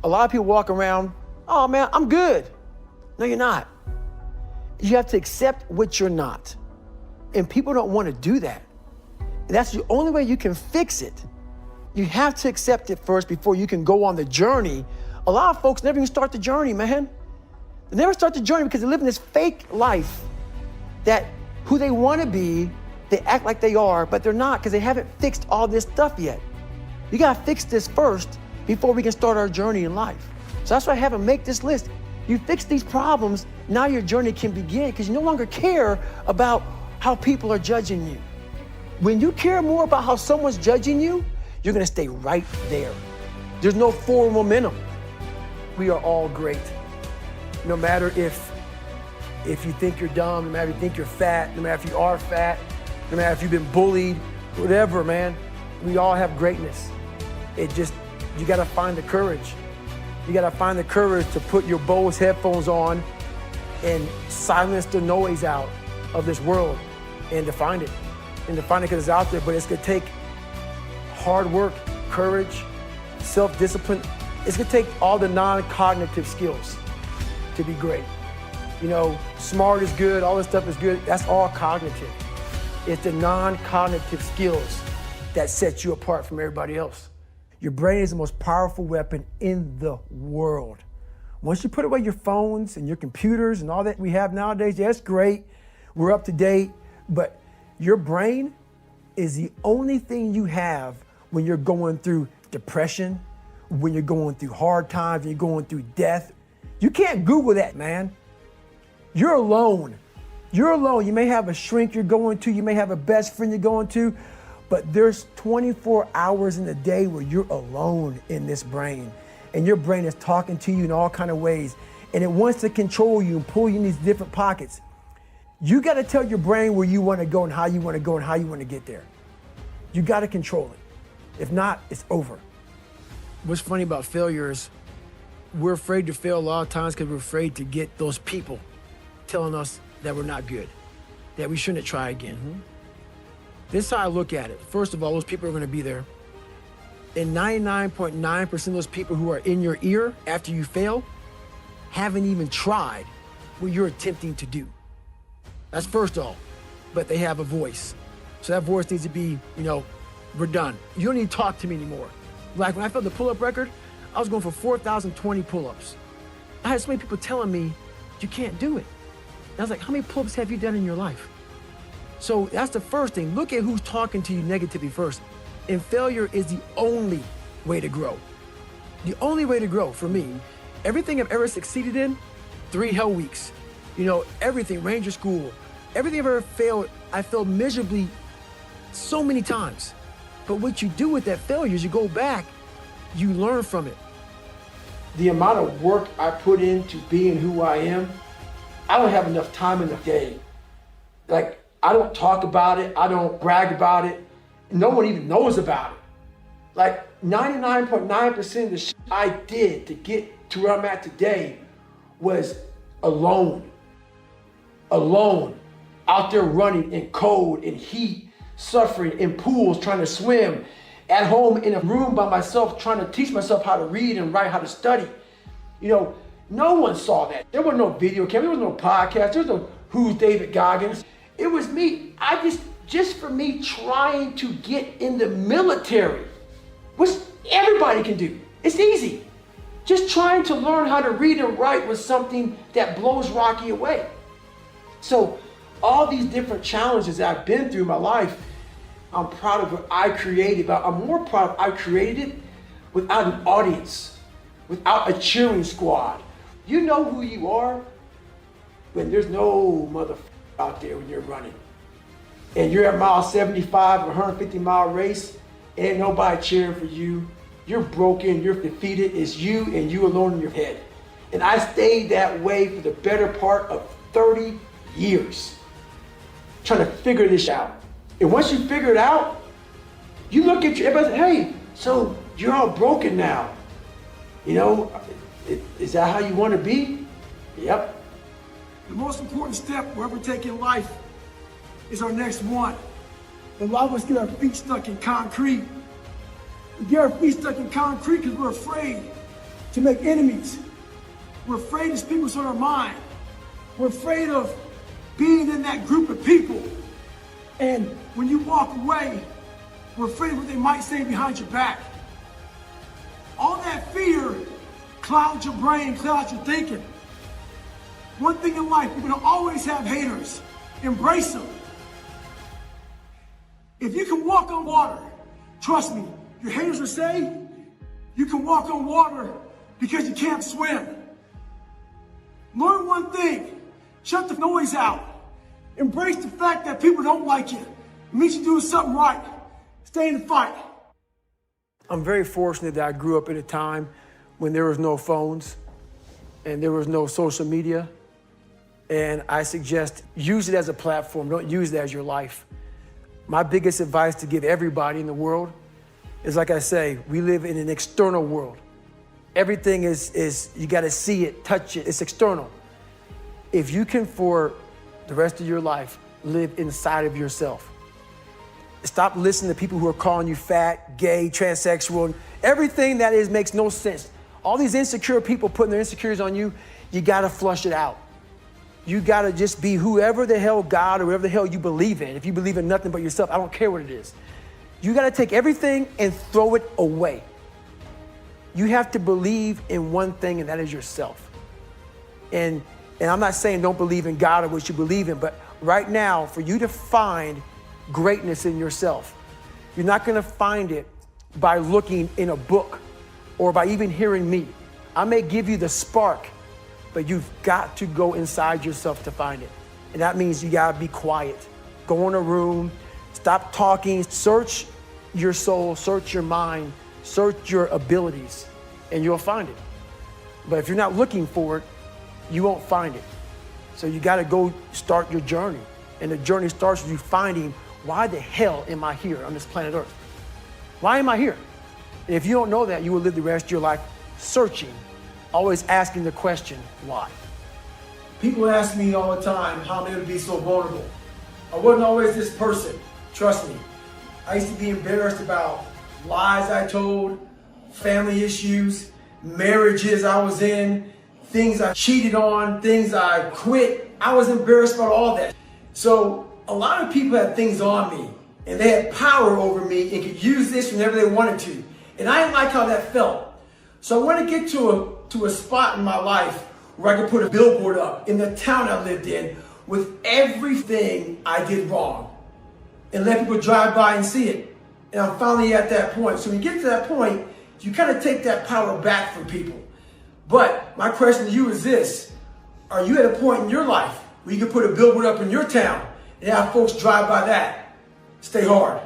A lot of people walk around, oh man, I'm good. No, you're not. You have to accept what you're not. And people don't want to do that. And that's the only way you can fix it. You have to accept it first before you can go on the journey. A lot of folks never even start the journey, man. They never start the journey because they're living this fake life that who they want to be, they act like they are, but they're not because they haven't fixed all this stuff yet. You got to fix this first before we can start our journey in life. So that's why I have them make this list. You fix these problems, now your journey can begin because you no longer care about how people are judging you. When you care more about how someone's judging you, you're gonna stay right there. There's no forward momentum. We are all great. No matter if you think you're dumb, no matter if you think you're fat, no matter if you are fat, no matter if you've been bullied, whatever, man, we all have greatness. You gotta find the courage. You gotta find the courage to put your Bose headphones on and silence the noise out of this world and to find it. And to find it because it's out there, but it's gonna take hard work, courage, self-discipline. It's gonna take all the non-cognitive skills to be great. You know, smart is good, all this stuff is good, that's all cognitive. It's the non-cognitive skills that set you apart from everybody else. Your brain is the most powerful weapon in the world. Once you put away your phones and your computers and all that we have nowadays, yeah, it's great, we're up to date, but your brain is the only thing you have when you're going through depression, when you're going through hard times, when you're going through death. You can't Google that, man. You're alone. You're alone. You may have a shrink you're going to, you may have a best friend you're going to, but there's 24 hours in a day where you're alone in this brain. And your brain is talking to you in all kinds of ways. And it wants to control you and pull you in these different pockets. You got to tell your brain where you want to go and how you want to go and how you want to get there. You got to control it. If not, it's over. What's funny about failure is we're afraid to fail a lot of times because we're afraid to get those people telling us that we're not good, that we shouldn't try again. Mm-hmm. This is how I look at it. First of all, those people are going to be there. And 99.9% of those people who are in your ear after you fail haven't even tried what you're attempting to do. That's first off, but they have a voice. So that voice needs to be, we're done. You don't need to talk to me anymore. Like when I failed the pull-up record, I was going for 4,020 pull-ups. I had so many people telling me, you can't do it. And I was like, how many pull-ups have you done in your life? So that's the first thing. Look at who's talking to you negatively first. And failure is the only way to grow. The only way to grow for me. Everything I've ever succeeded in, 3 hell weeks. Everything, Ranger School, everything I've ever failed, I failed miserably so many times. But what you do with that failure is you go back, you learn from it. The amount of work I put into being who I am, I don't have enough time in the day. Like, I don't talk about it, I don't brag about it. No one even knows about it. Like 99.9% of the shit I did to get to where I'm at today was alone. Alone, out there running in cold, in heat, suffering, in pools, trying to swim, at home in a room by myself, trying to teach myself how to read and write, how to study. No one saw that. There was no video camera, there was no podcast, there was no Who's David Goggins. It was me, just for me trying to get in the military, which everybody can do. It's easy. Just trying to learn how to read and write was something that blows Rocky away. So all these different challenges that I've been through in my life, I'm proud of what I created, but I'm more proud of I created it without an audience, without a cheering squad. You know who you are when there's no motherfucker out there when you're running. And you're at mile 75, 150-mile race, and ain't nobody cheering for you. You're broken, you're defeated, it's you and you alone in your head. And I stayed that way for the better part of 30 years, trying to figure this out. And once you figure it out, you look at you, everybody say, hey, so you're all broken now. Is that how you want to be? Yep. The most important step we'll ever take in life is our next one. A lot of us get our feet stuck in concrete. We get our feet stuck in concrete because we're afraid to make enemies. We're afraid to speak what's on our mind. We're afraid of being in that group of people. And when you walk away, we're afraid of what they might say behind your back. All that fear clouds your brain, clouds your thinking. One thing in life, you're gonna always have haters. Embrace them. If you can walk on water, trust me, your haters will say you can walk on water because you can't swim. Learn one thing, shut the noise out. Embrace the fact that people don't like you. It means you're doing something right. Stay in the fight. I'm very fortunate that I grew up in a time when there was no phones and there was no social media. And I suggest use it as a platform. Don't use it as your life. My biggest advice to give everybody in the world is, like I say, we live in an external world. Everything is you got to see it, touch it. It's external. If you can, for the rest of your life, live inside of yourself. Stop listening to people who are calling you fat, gay, transsexual. Everything that is makes no sense. All these insecure people putting their insecurities on you, you got to flush it out. You got to just be whoever the hell God or whatever the hell you believe in. If you believe in nothing but yourself, I don't care what it is. You got to take everything and throw it away. You have to believe in one thing, and that is yourself. And I'm not saying don't believe in God or what you believe in, but right now, for you to find greatness in yourself, you're not going to find it by looking in a book or by even hearing me. I may give you the spark, but you've got to go inside yourself to find it. And that means you got to be quiet. Go in a room, stop talking, search your soul, search your mind, search your abilities, and you'll find it. But if you're not looking for it, you won't find it. So you got to go start your journey. And the journey starts with you finding, why the hell am I here on this planet Earth? Why am I here? And if you don't know that, you will live the rest of your life searching, always asking the question, why? People ask me all the time how I'm able to be so vulnerable. I wasn't always this person, trust me. I used to be embarrassed about lies I told, family issues, marriages I was in, things I cheated on, things I quit. I was embarrassed about all that. So a lot of people had things on me, and they had power over me and could use this whenever they wanted to. And I didn't like how that felt. So I wanted to get to a spot in my life where I could put a billboard up in the town I lived in with everything I did wrong and let people drive by and see it. And I'm finally at that point. So when you get to that point, you kind of take that power back from people. But my question to you is this: are you at a point in your life where you can put a billboard up in your town and have folks drive by that? Stay hard.